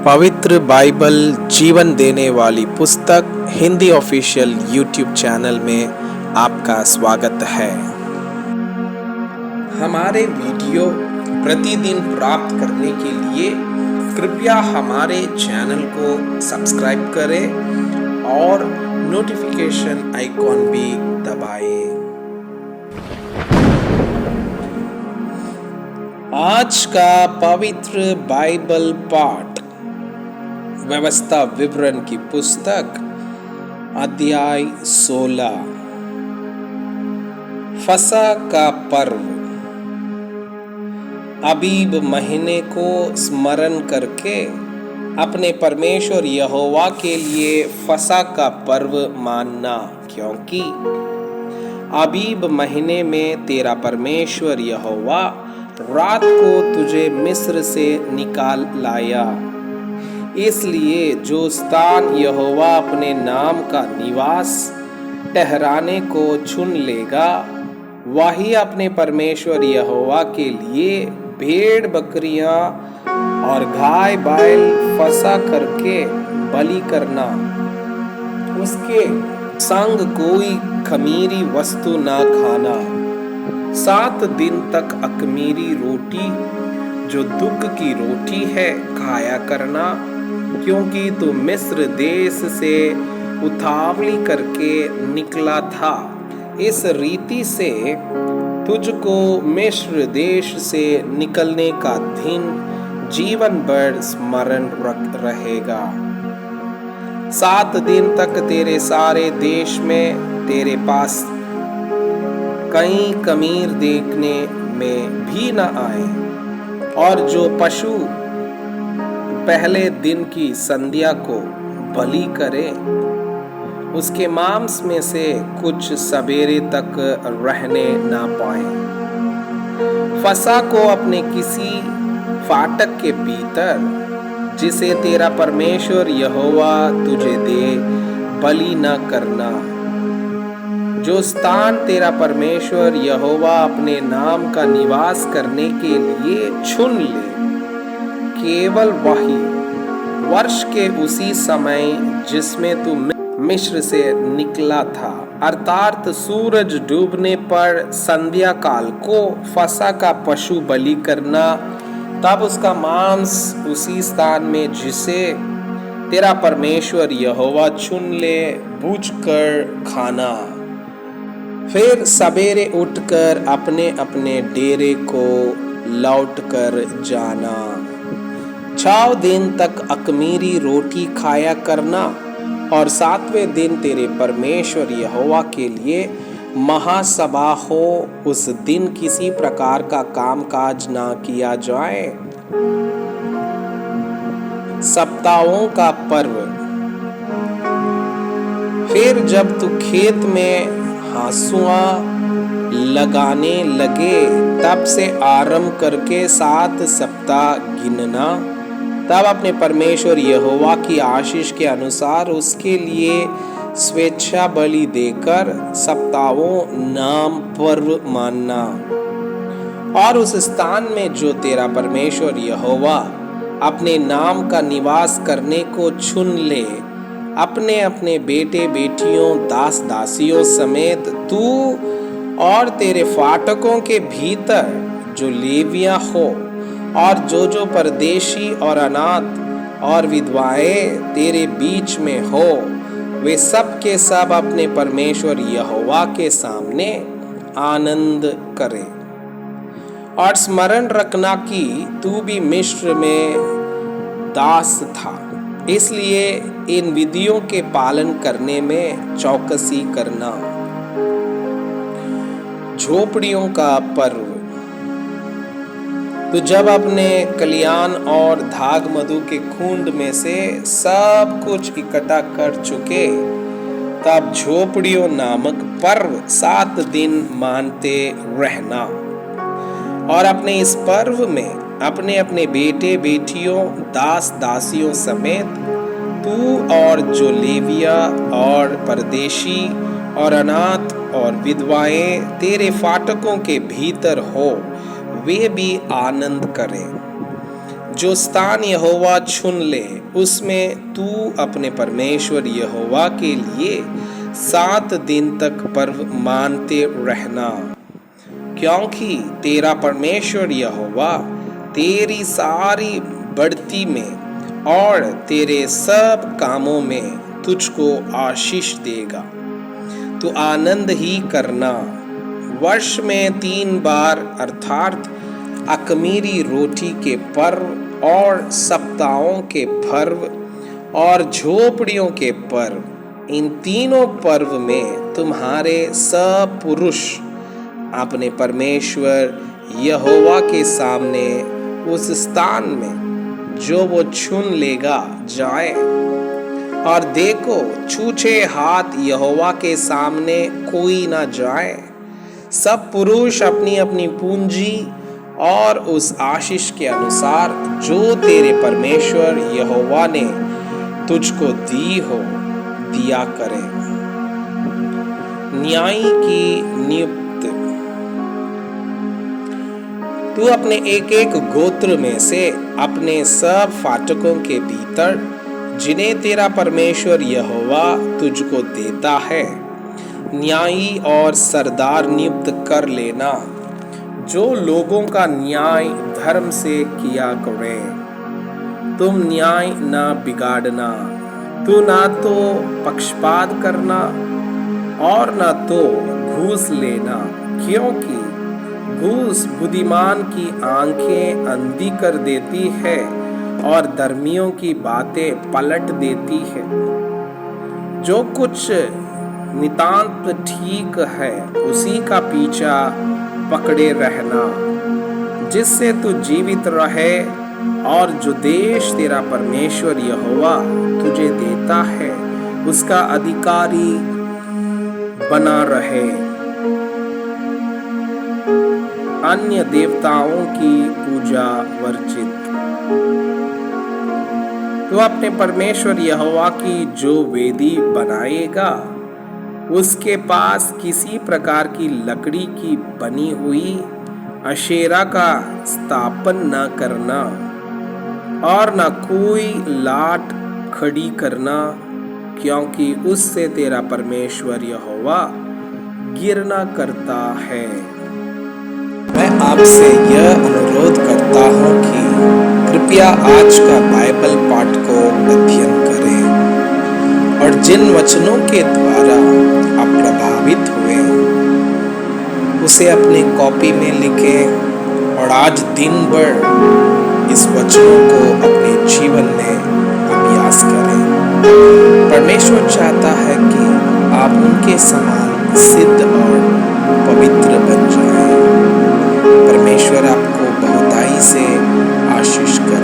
पवित्र बाइबल जीवन देने वाली पुस्तक हिंदी ऑफिशियल यूट्यूब चैनल में आपका स्वागत है। हमारे वीडियो प्रतिदिन प्राप्त करने के लिए कृपया हमारे चैनल को सब्सक्राइब करें और नोटिफिकेशन आइकॉन भी दबाएं। आज का पवित्र बाइबल पाठ व्यवस्था विवरण की पुस्तक अध्याय 16 फसह का पर्व। अबीब महीने को स्मरण करके अपने परमेश्वर यहोवा के लिए फसह का पर्व मानना, क्योंकि अबीब महीने में तेरा परमेश्वर यहोवा रात को तुझे मिस्र से निकाल लाया। इसलिए जो स्थान यहोवा अपने नाम का निवास ठहराने को चुन लेगा, वही अपने परमेश्वर यहोवा के लिए भेड़ बकरियां और गाय बैल फसह करके बलि करना। उसके संग कोई खमीरी वस्तु ना खाना। 7 दिन तक अखमीरी रोटी, जो दुख की रोटी है, खाया करना, क्योंकि तू मिस्र देश से उतावली करके निकला था। इस रीति से तुझको मिस्र देश से निकलने का दिन जीवन भर स्मरण रहेगा। 7 दिन तक तेरे सारे देश में तेरे पास कहीं खमीर देखने में भी न आए, और जो पशु पहले दिन की संध्या को बलि करे, उसके मांस में से कुछ सवेरे तक रहने ना पाए। फसह को अपने किसी फाटक के भीतर, जिसे तेरा परमेश्वर यहोवा तुझे दे, बलि न करना। जो स्थान तेरा परमेश्वर यहोवा अपने नाम का निवास करने के लिए चुन ले, केवल वही वर्ष के उसी समय जिसमें तू मिस्र से निकला था, अर्थात सूरज डूबने पर संध्या काल को फसह का पशु बलि करना। तब उसका मांस उसी स्थान में जिसे तेरा परमेश्वर यहोवा चुन ले भूंजकर खाना। फिर सवेरे उठकर अपने अपने डेरे को लौट कर जाना। 6 दिन तक अखमीरी रोटी खाया करना, और 7वें दिन तेरे परमेश्वर यहोवा के लिए महासभा हो। उस दिन किसी प्रकार का कामकाज ना किया जाए। सप्ताहों का पर्व। फिर जब तू खेत में हासुआ लगाने लगे, तब से आरंभ करके 7 सप्ताह गिनना। तब अपने परमेश्वर यहोवा की आशीष के अनुसार उसके लिए स्वेच्छा बलि देकर सप्ताहों नाम पर्व मानना। और उस स्थान में जो तेरा परमेश्वर यहोवा अपने नाम का निवास करने को चुन ले, अपने अपने बेटे बेटियों दास दासियों समेत तू और तेरे फाटकों के भीतर जो लेवियां हो, और जो परदेशी और अनाथ और विधवाएं तेरे बीच में हो, वे सब के सब अपने परमेश्वर यहोवा के सामने आनंद करें। और स्मरण रखना कि तू भी मिस्र में दास था, इसलिए इन विधियों के पालन करने में चौकसी करना। झोपड़ियों का पर्व। तो जब अपने कल्याण और धाग मधु के खूंड में से सब कुछ इकट्ठा कर चुके, तब झोपड़ियों नामक पर्व 7 दिन मानते रहना। और अपने इस पर्व में अपने अपने बेटे बेटियों दास दासियों समेत तू और जो लेविया और परदेशी और अनाथ और विधवाएं तेरे फाटकों के भीतर हो, वे भी आनंद करें। जो स्थान यहोवा चुन ले उसमें तू अपने परमेश्वर यहोवा के लिए 7 दिन तक पर्व मानते रहना, क्योंकि तेरा परमेश्वर यहोवा तेरी सारी बढ़ती में और तेरे सब कामों में तुझको आशीष देगा। तू आनंद ही करना। वर्ष में 3 बार अर्थात अख़मीरी रोटी के पर्व और सप्ताहों के पर्व और झोपड़ियों के पर्व, इन तीनों पर्व में तुम्हारे सब पुरुष अपने परमेश्वर यहोवा के सामने उस स्थान में जो वो चुन लेगा जाए। और देखो, छूछे हाथ यहोवा के सामने कोई ना जाए। सब पुरुष अपनी अपनी पूंजी और उस आशीष के अनुसार जो तेरे परमेश्वर यहोवा ने तुझको दी हो दिया करे। न्यायी की नियुक्ति। तू अपने एक एक गोत्र में से अपने सब फाटकों के भीतर जिन्हें तेरा परमेश्वर यहोवा तुझको देता है, न्यायी और सरदार नियुक्त कर लेना, जो लोगों का न्याय धर्म से किया करे। तुम न्याय ना बिगाड़ना, तू ना तो पक्षपात करना और ना तो घूस लेना, क्योंकि घूस बुद्धिमान की आंखें अंधी कर देती है और धर्मियों की बातें पलट देती है। जो कुछ नितांत ठीक है उसी का पीछा पकड़े रहना, जिससे तू जीवित रहे और जो देश तेरा परमेश्वर यहोवा तुझे देता है उसका अधिकारी बना रहे। अन्य देवताओं की पूजा वर्जित। तो अपने परमेश्वर यहोवा की जो वेदी बनाएगा उसके पास किसी प्रकार की लकड़ी की बनी हुई अशेरा का स्थापन न करना और न कोई लाट खड़ी करना, क्योंकि उससे तेरा परमेश्वर यहोवा गिरना करता है। मैं आपसे यह अनुरोध करता हूँ कि कृपया आज का बाइबल पाठ को अध्ययन करें और जिन वचनों के द्वारा आप प्रभावित हुए उसे अपने कॉपी में लिखें और आज दिन भर इस वचनों को अपने जीवन में अभ्यास करें। परमेश्वर चाहता है कि आप उनके समान सिद्ध और पवित्र बन जाएं। परमेश्वर आपको बहुताई से आशीष करे।